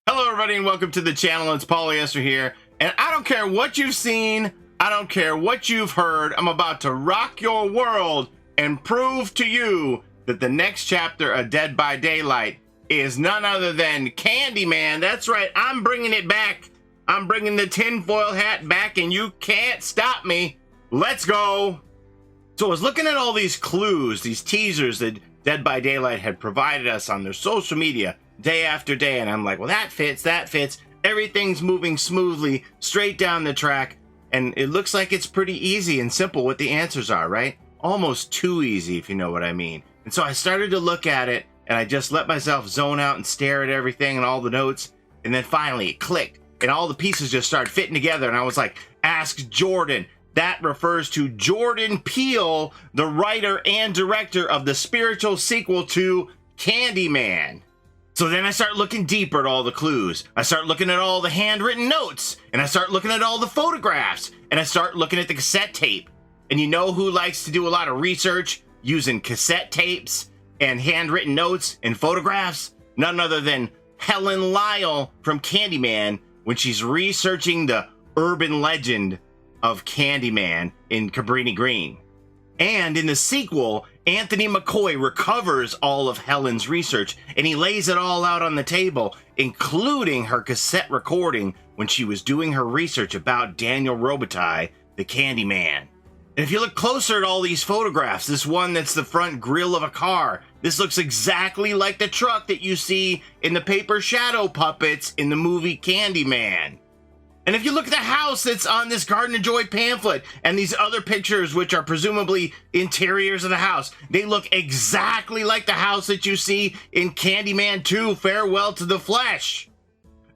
Hello everybody and welcome to the channel. It's Paulie Esther here, and I don't care what you've seen, I don't care what you've heard, I'm about to rock your world and prove to you that the next chapter of Dead by Daylight is none other than Candyman. That's right, I'm bringing it back. I'm bringing the tinfoil hat back and you can't stop me. Let's go. So I was looking at all these clues, these teasers that Dead by Daylight had provided us on their social media day after day, and I'm like, well, that fits, everything's moving smoothly straight down the track, and it looks like it's pretty easy and simple what the answers are, right? Almost too easy, if you know what I mean. And so I started to look at it, and I just let myself zone out and stare at everything and all the notes, and then finally it clicked, and all the pieces just started fitting together, and I was like, ask Jordan. That refers to Jordan Peele, the writer and director of the spiritual sequel to Candyman. So then I start looking deeper at all the clues. I start looking at all the handwritten notes, and I start looking at all the photographs, and I start looking at the cassette tape. And you know who likes to do a lot of research using cassette tapes and handwritten notes and photographs? None other than Helen Lyle from Candyman when she's researching the urban legend of Candyman in Cabrini Green. And in the sequel, Anthony McCoy recovers all of Helen's research, and he lays it all out on the table, including her cassette recording when she was doing her research about Daniel Robitaille, the Candyman. And if you look closer at all these photographs, this one that's the front grille of a car, this looks exactly like the truck that you see in the paper shadow puppets in the movie Candyman. And if you look at the house that's on this Garden of Joy pamphlet and these other pictures, which are presumably interiors of the house, they look exactly like the house that you see in Candyman 2, Farewell to the Flesh.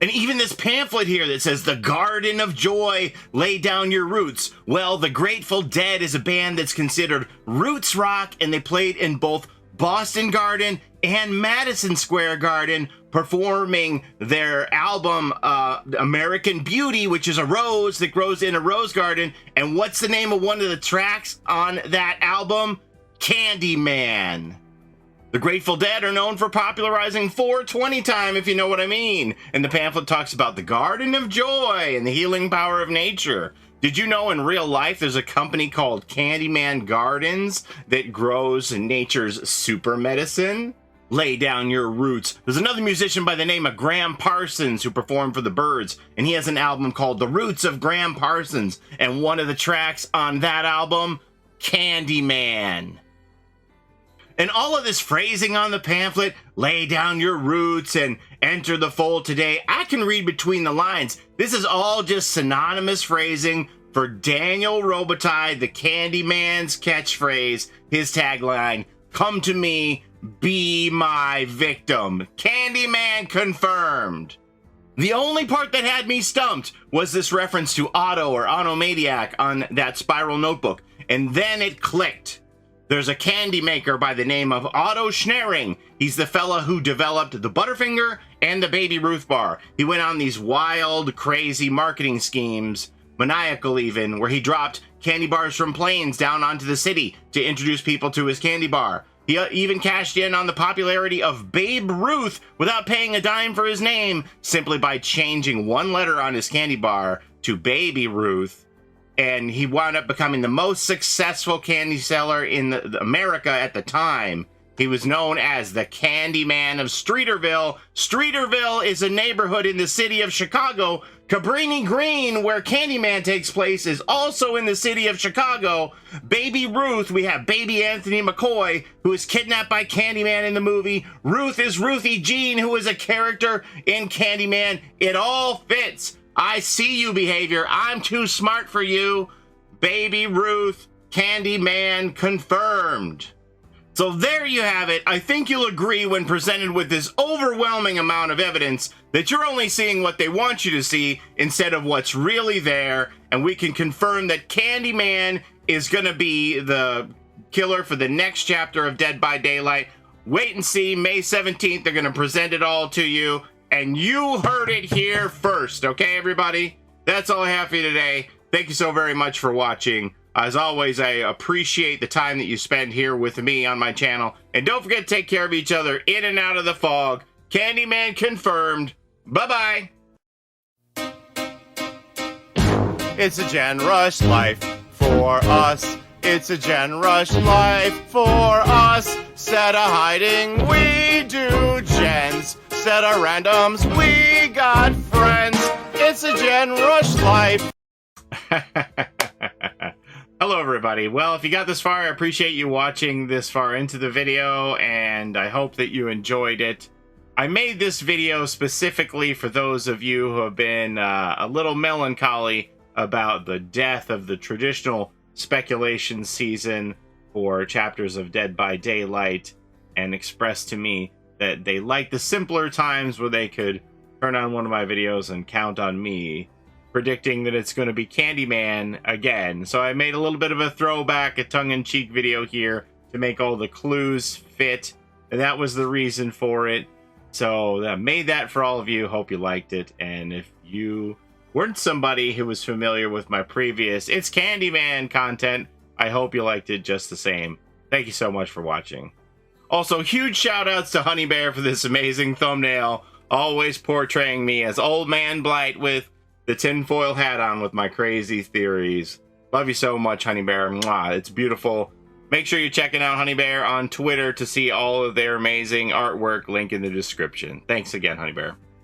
And even this pamphlet here that says, The Garden of Joy, Lay Down Your Roots. Well, the Grateful Dead is a band that's considered roots rock, and they played in both Boston Garden and Madison Square Garden, performing their album American Beauty, which is a rose that grows in a rose garden. And what's the name of one of the tracks on that album? Candyman. The Grateful Dead are known for popularizing 420 time, if you know what I mean. And the pamphlet talks about the Garden of Joy and the healing power of nature. Did you know in real life there's a company called Candyman Gardens that grows nature's super medicine? Lay down your roots. There's another musician by the name of Graham Parsons who performed for the Byrds, and he has an album called The Roots of Graham Parsons, and one of the tracks on that album, Candyman. And all of this phrasing on the pamphlet, lay down your roots and enter the fold today, I can read between the lines. This is all just synonymous phrasing for Daniel Robitaille, the Candyman's catchphrase, his tagline, come to me, be my victim. Candyman confirmed. The only part that had me stumped was this reference to Otto or Automaniac on that spiral notebook. And then it clicked. There's a candy maker by the name of Otto Schnaring. He's the fella who developed the Butterfinger and the Baby Ruth bar. He went on these wild, crazy marketing schemes, maniacal even, where he dropped candy bars from planes down onto the city to introduce people to his candy bar. He even cashed in on the popularity of Babe Ruth without paying a dime for his name, simply by changing one letter on his candy bar to Baby Ruth. And he wound up becoming the most successful candy seller in America at the time. He was known as the Candyman of Streeterville. Streeterville is a neighborhood in the city of Chicago. Cabrini Green, where Candyman takes place, is also in the city of Chicago. Baby Ruth, we have baby Anthony McCoy, who is kidnapped by Candyman in the movie. Ruth is Ruthie Jean, who is a character in Candyman. It all fits. I see you, behavior. I'm too smart for you. Baby Ruth, Candyman confirmed. So there you have it. I think you'll agree when presented with this overwhelming amount of evidence that you're only seeing what they want you to see instead of what's really there. And we can confirm that Candyman is going to be the killer for the next chapter of Dead by Daylight. Wait and see. May 17th, they're going to present it all to you. And you heard it here first. Okay, everybody? That's all I have for you today. Thank you so very much for watching. As always, I appreciate the time that you spend here with me on my channel. And don't forget to take care of each other in and out of the fog. Candyman confirmed. Bye-bye. It's a Gen Rush life for us. It's a Gen Rush life for us. Set a hiding, we do gens. Set a randoms, we got friends. It's a Gen Rush life. Hello, everybody. Well, if you got this far, I appreciate you watching this far into the video, and I hope that you enjoyed it. I made this video specifically for those of you who have been a little melancholy about the death of the traditional speculation season for chapters of Dead by Daylight, and expressed to me that they like the simpler times where they could turn on one of my videos and count on me predicting that it's going to be Candyman again. So I made a little bit of a throwback, a tongue-in-cheek video here to make all the clues fit, and that was the reason for it. So I made that for all of you. Hope you liked it. And if you weren't somebody who was familiar with my previous It's Candyman content, I hope you liked it just the same. Thank you so much for watching. Also, huge shout outs to Honey Bear for this amazing thumbnail, always portraying me as Old Man Blight with the tinfoil hat on with my crazy theories. Love you so much, Honey Bear. Mwah, it's beautiful. Make sure you're checking out Honey Bear on Twitter to see all of their amazing artwork. Link in the description. Thanks again, Honey Bear.